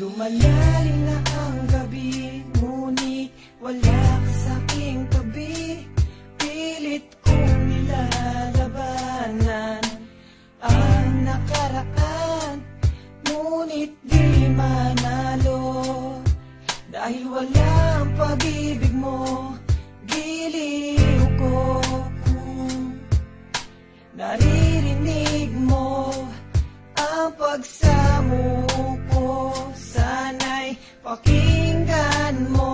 Dumalali na ang gabi, ngunit wala ka sa'king tabi. Pilit kong nilalabanan ang nakaraan, ngunit di manalo. Dahil walang pag-ibig mo, giliw ko. Kung naririnig mo ang pagsamo ko, sana'y pakinggan mo.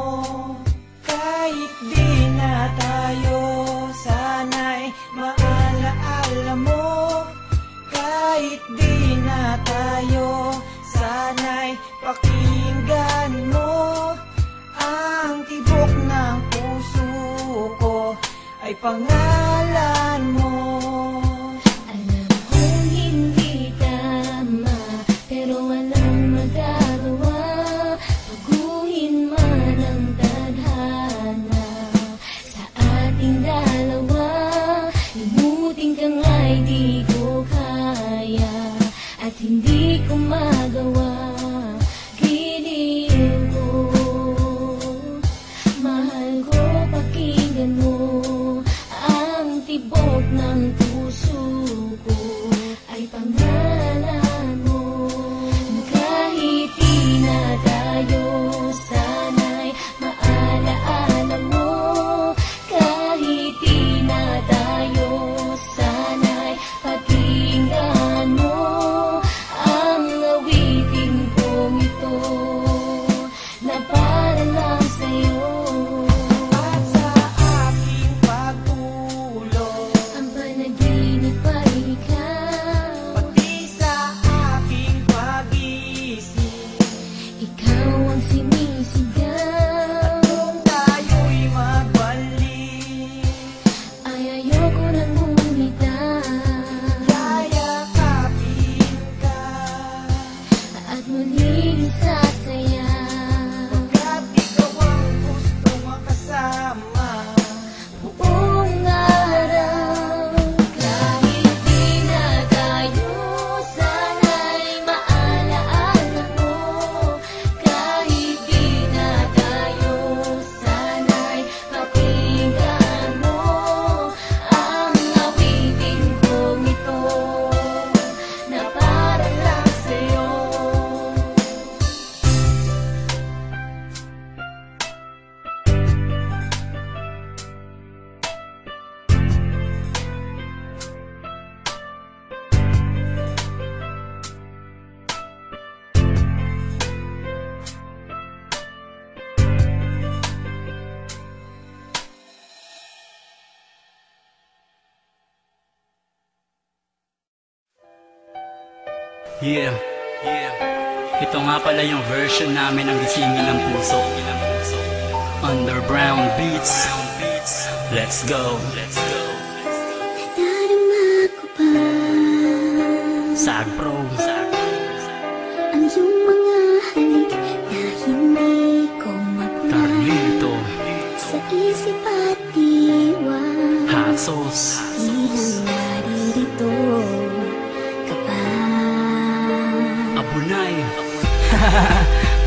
Kahit di na tayo, sana'y maalaala mo. Kahit di na tayo, sana'y pakinggan mo. Ang tibok ng puso ko ay pangalan mo. Alam kong hindi tama, pero walang magagawa. Baguhin man ang tadhana sa ating dalawa. Limutin ka nga'y di ko kaya at hindi ko magawa. Giliw ko, mahal ko, pakinggan mo. Ang tibok ng puso ko ay pangalan mo. Kahit di na tayo, sana'y maalaala mo. Kahit di na tayo, sana'y pakinggan mo. Ang awitin kong ito na para lang sa'yo. At sa aking pagtulog, Ang panaginip ay ikaw, pati sa aking pag-isip, ikaw ang sinisigaw. kung tayo'y magbalik, Ay ayoko nang bumitaw yayakapin ka. at muling sasaya. Pagkat ikaw ang gusto makasama, Buong araw, kahit di na tayo, sana'y maalaala mo. Kahit di na tayo, sana'y pakinggan mo. Ang awitin kong ito na para lang sa'yo. Yeah. Ito nga pala yung version namin ng Gisingin ng Puso. Underground Beats. Let's go. Nadarama ko pa Sag Pro. ang iyong mga halik na hindi ko mapuna. Carlito. Sa isip at diwa, Hot Sauce. ilang naririto ka pa. Abunay.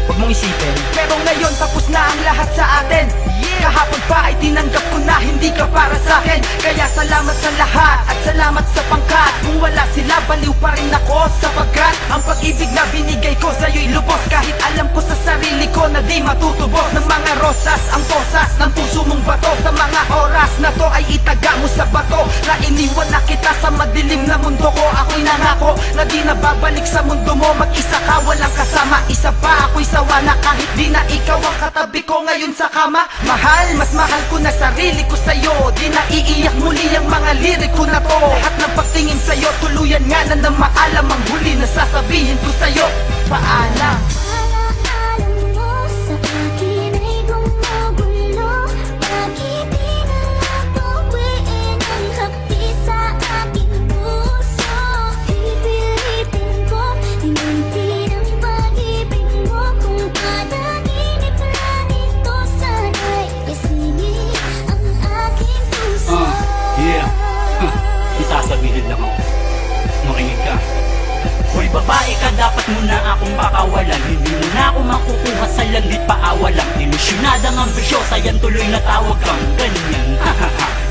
Huwag mong isipin, pero ngayon tapos na ang lahat sa atin. Kahapon pa ay tinanggap ko na hindi ka para sa'kin. Kaya salamat sa lahat at salamat sa pangkat. Kung wala sila, baliw pa rin ako. Sapagkat ang pag-ibig na binigay ko sa'yo'y lubos. Kahit alam ko sa sarili ko na di matutubos. Ng mga rosas, ang posas ng puso mong bato. Sa mga oras na to ay itaga mo sa bato. Na iniwan na kita sa madilim na mundo ko. Ako'y nangako na di na babalik sa mundo mo. Mag-isa ka, walang kasama. Isa pa ako'y sawa na kahit di na ikaw ang katabi ko ngayon sa kama. Mahal, mas mahal ko na sarili ko sa'yo. Di na iiyak muli ang mga lirik ko na to. Lahat ng pagtingin sa'yo, tuluyan nga na maalam. Ang huli na sasabihin ko sa'yo, paalam. Alam mo sa akin ay gumugulo. Bakit di na lang tuwiin ang hapdi sa aking puso? Pipilitin ko, hinulitin ang pag-ibig mo. Kung panaginip lang ito, sana'y isingin ang aking puso. Yeah. Isasabihin lang ako. Makinig ka. babae ka, dapat mo na akong pakawalan. Hindi mo na ako makukuha sa langit, paawa lang. Ilusyonadang ambisyosa, yan tuloy na tawag kang ganyan.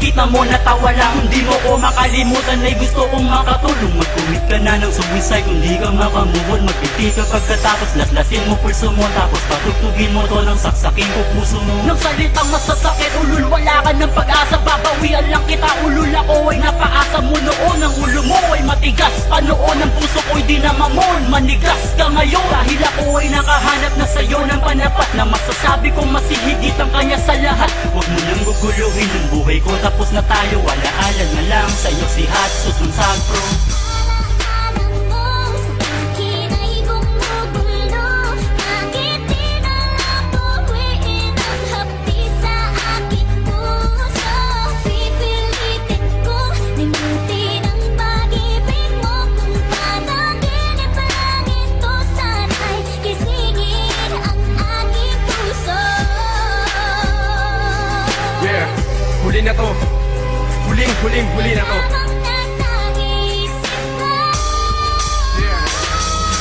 Kita mo natawa lang, hindi mo ko makalimutan. Ay gusto kong makatulong, mag-commit ka na ng suicide. Kung di ka makamubon, magpiti ka pagkatapos laslasin mo pulso mo, tapos patugtugin mo to ng saksakin ko puso mo. Nang salitang masasakit, ulul, wala ka ng pag-asa. Babawian lang kita, ulul, ako ay napaasa mo noon. Ang ulo mo ay matigas pa noon, ang puso ko'y di na mamon. Manigas ka ngayon, dahil ako ay nakahanap na sa'yo ng panapat, na masasabi kong masihigit ang kanya sa lahat. Huwag mo nang guguluhin ang buhay ko, tapos na tayo, alaala na lang sa'yo si Hatsus ng Sagpro. Alam mo sa akin ay gumugulo. Bakit di na lang tuwiin ang hapdi sa aking puso? Pipilitin ko limutin ang pag-ibig mo. Kung panaginip lang ito, sana'y gisingin ang aking puso. Yeah, huli na to. Huli na to. Habang nasa isip mo,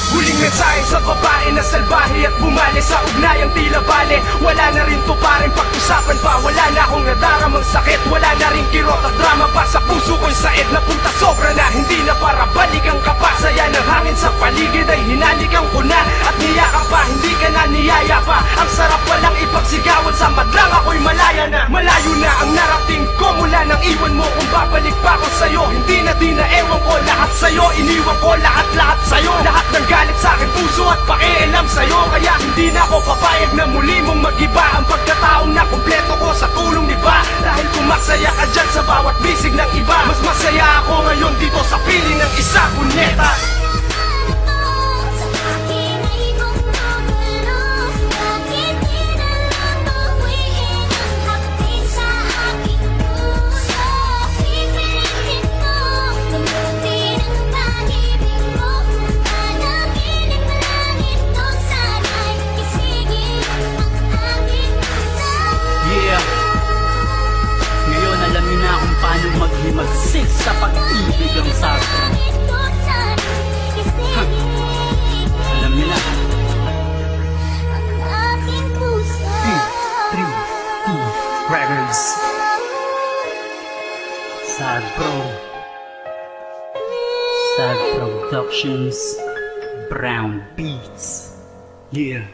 Huling mensahe sa babae na salbahe at bumali sa ugnayang tila bale. Wala na rin to paring pag-usapan pa. Wala na akong nadaramang sakit. Wala na rin kirot at drama pa sa puso ko'y said. Napunta sobra na, hindi na para balikan ka pa. Saya ng hangin sa paligid ay hinalikan ko na. At niyakap pa, hindi ka na niyaya pa. Ang sarap walang ipagsigawan, sa madlang ako'y malaya na. Malayo na ang narating ko mula nang iwan mo. Kung babalik pa ako sa'yo, hindi na di na ewan ko. Lahat sa'yo, iniwan ko lahat sa'yo. Lahat ng galit sa aking puso at pakialam sa'yo. Kaya hindi na ako papayag na muli mong mag-iba ang pagkataong na kumpleto ko sa tulong ni ba. Dahil kung masaya ka dyan sa bawat bisig ng iba, mas masaya ako ngayon dito sa piling ng isa, punyeta. sa akin ay gumugulo. Bakit di na lang tuwiin ang hapdi sa aking puso? Pipilitin ko limutin ang pag-ibig mo. Kung panaginip lang ito, sana'y gisingin ang aking puso. Yeah, ngayon alam niyo na kung paano maghimagsik sa pag-ibig ang Sagpro. Alam niyo na. 3, 2 Records. Sagpro. Sag Productions. Brown Beats. Yeah.